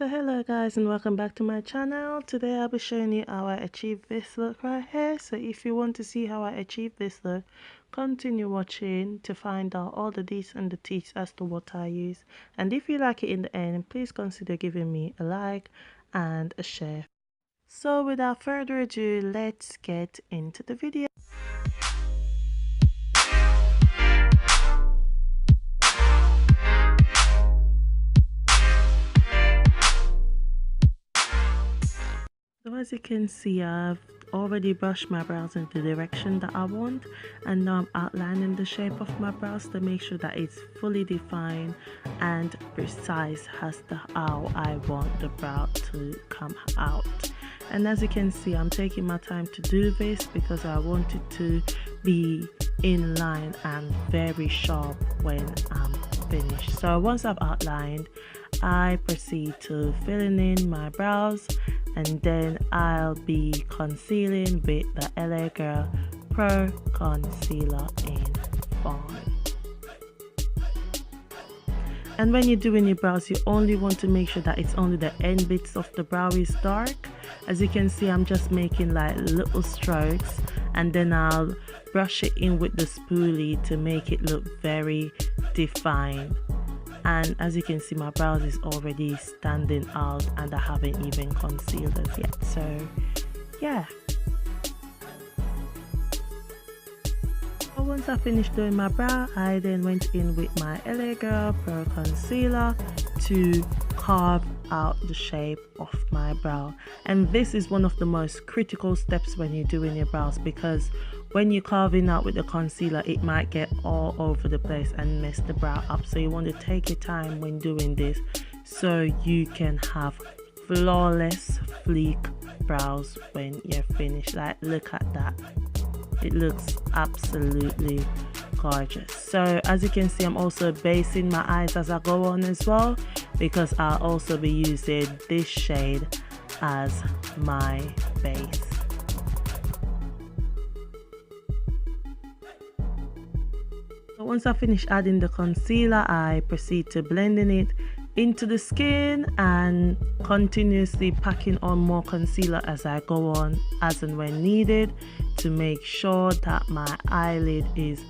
So hello guys and welcome back to my channel. Today I'll be showing you how I achieved this look right here. So if you want to see how I achieved this look, continue watching to find out all the deets and the teats as to what I use. And if you like it in the end, please consider giving me a like and a share. So without further ado, let's get into the video. So as you can see, I've already brushed my brows in the direction that I want, and now I'm outlining the shape of my brows to make sure that it's fully defined and precise as to how I want the brow to come out. And as you can see, I'm taking my time to do this because I want it to be in line and very sharp when I'm finished. So once I've outlined, I proceed to filling in my brows, and then I'll be concealing with the LA Girl Pro Concealer in Fawn. And when you're doing your brows, you only want to make sure that it's only the end bits of the brow is dark. As you can see, I'm just making like little strokes, and then I'll brush it in with the spoolie to make it look very defined. And as you can see, my brows is already standing out and I haven't even concealed it yet. So yeah. But once I finished doing my brow, I then went in with my LA Girl Pro Concealer to carve out the shape of my brow. And this is one of the most critical steps when you're doing your brows, because when you're carving out with the concealer, it might get all over the place and mess the brow up. So you want to take your time when doing this so you can have flawless sleek brows when you're finished. Like, look at that, it looks absolutely gorgeous. So as you can see, I'm also basing my eyes as I go on as well, because I'll also be using this shade as my base. So once I finish adding the concealer, I proceed to blending it into the skin and continuously packing on more concealer as I go on, as and when needed, to make sure that my eyelid is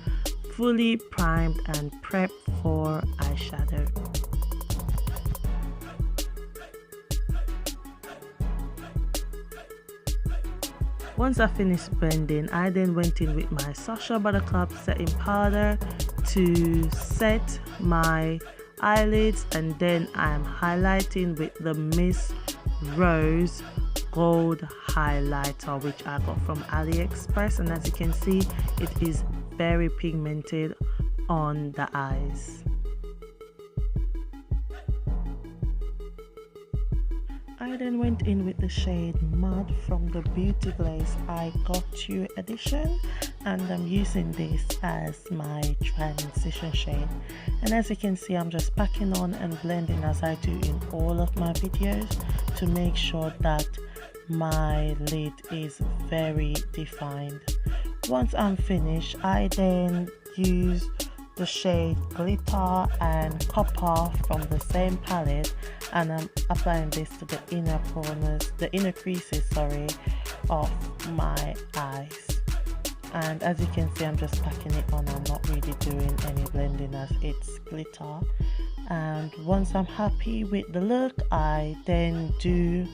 fully primed and prepped for eyeshadow. Once I finished blending, I then went in with my Sasha Buttercup setting powder to set my eyelids, and then I'm highlighting with the Miss Rose Gold highlighter, which I got from AliExpress. And as you can see, it is very pigmented on the eyes. I then went in with the shade Mud from the Beauty Glazed I Got You edition, and I'm using this as my transition shade. And as you can see, I'm just packing on and blending as I do in all of my videos to make sure that my lid is very defined. Once I'm finished, I then use the shade Glitter and Copper from the same palette, and I'm applying this to the inner corners, the inner creases, of my eyes. And as you can see, I'm just packing it on. I'm not really doing any blending as it's glitter. And once I'm happy with the look, I then do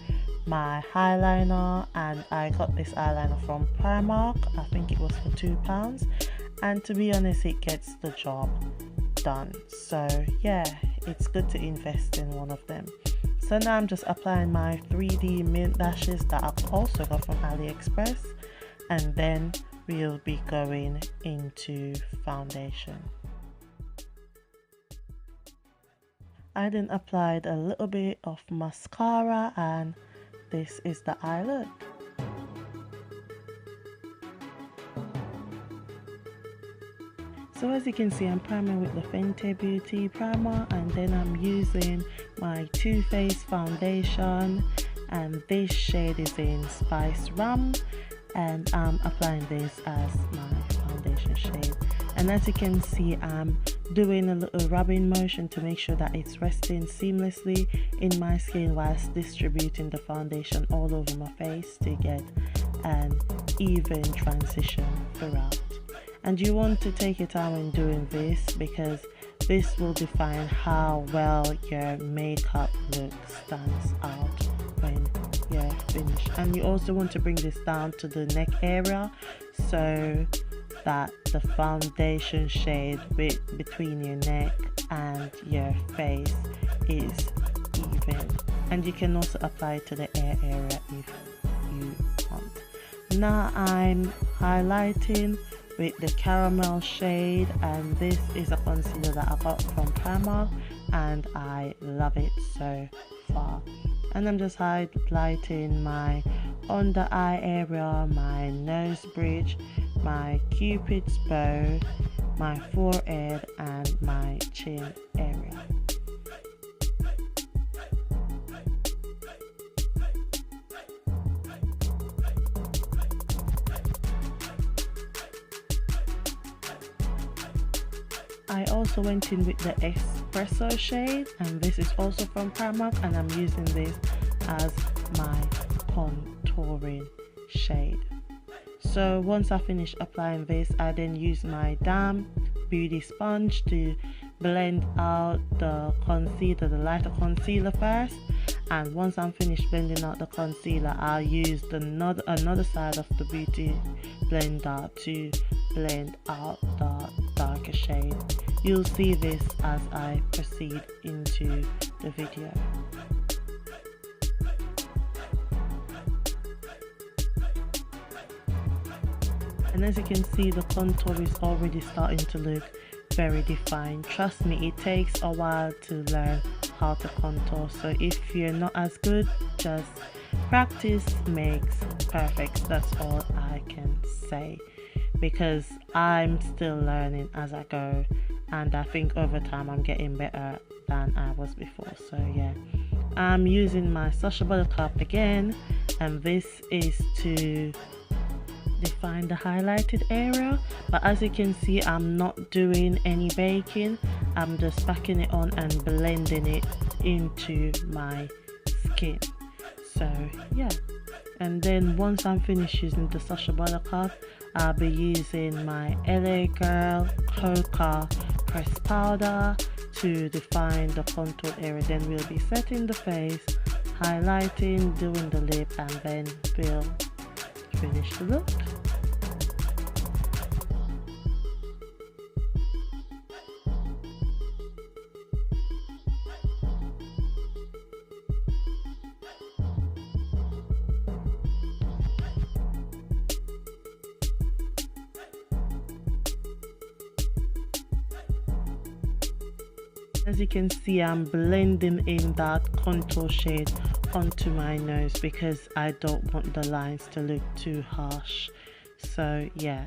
my eyeliner, and I got this eyeliner from Primark. I think it was for £2, and to be honest, it gets the job done. So yeah, it's good to invest in one of them. So now I'm just applying my 3D mint lashes that I've also got from AliExpress, and then we'll be going into foundation. I then applied a little bit of mascara, and this is the eye look. So as you can see, I'm priming with the Fenty Beauty primer, and then I'm using my Too Faced foundation, and this shade is in Spice Rum, and I'm applying this as my foundation shade. And as you can see, I'm doing a little rubbing motion to make sure that it's resting seamlessly in my skin whilst distributing the foundation all over my face to get an even transition throughout. And you want to take your time when doing this, because this will define how well your makeup look stands out when you're finished. And you also want to bring this down to the neck area so that the foundation shade between your neck and your face is even. And you can also apply it to the ear area if you want. Now I'm highlighting with the caramel shade, and this is a concealer that I got from Primark and I love it so far. And I'm just highlighting my under eye area, my nose bridge, my cupid's bow, my forehead and my chin area. I also went in with the espresso shade, and this is also from Primark, and I'm using this as my contouring shade. So once I finish applying this, I then use my damp beauty sponge to blend out the concealer, the lighter concealer first. And once I'm finished blending out the concealer, I'll use another side of the beauty blender to blend out the darker shade. You'll see this as I proceed into the video. And as you can see, the contour is already starting to look very defined. Trust me, it takes a while to learn how to contour, so if you're not as good, just practice makes perfect. That's all I can say, because I'm still learning as I go, and I think over time I'm getting better than I was before. So yeah, I'm using my Sasha buttercup again, and this is to define the highlighted area. But as you can see, I'm not doing any baking. I'm just packing it on and blending it into my skin. So yeah, and then once I'm finished using the Sasha buttercup, I'll be using my LA Girl Coca pressed powder to define the contour area. Then we'll be setting the face, highlighting, doing the lip, and then we'll finish the look. As you can see, I'm blending in that contour shade onto my nose because I don't want the lines to look too harsh. So yeah,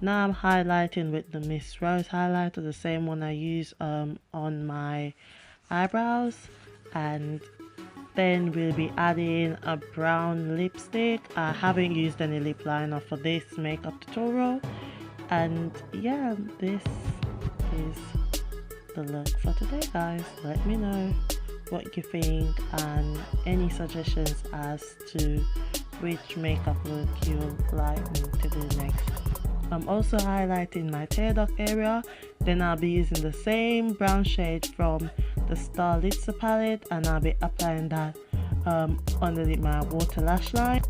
now I'm highlighting with the Miss Rose highlighter, the same one I use on my eyebrows, and then we'll be adding a brown lipstick. I haven't used any lip liner for this makeup tutorial, and yeah, this is the look for today, guys. Let me know what you think and any suggestions as to which makeup look you would like me to do next. I'm also highlighting my tear duct area. Then I'll be using the same brown shade from the Star Litzer palette, and I'll be applying that underneath my water lash line.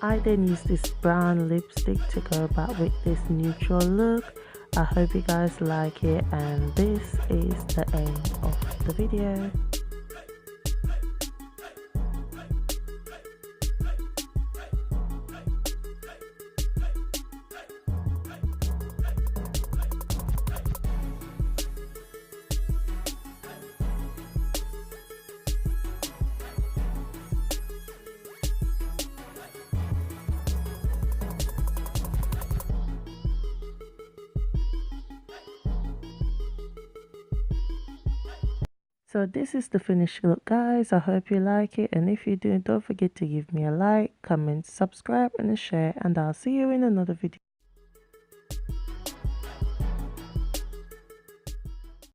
I then use this brown lipstick to go back with this neutral look. I hope you guys like it, and this is the end of the video. So this is the finished look, guys. I hope you like it, and if you do, don't forget to give me a like, comment, subscribe and a share, and I'll see you in another video.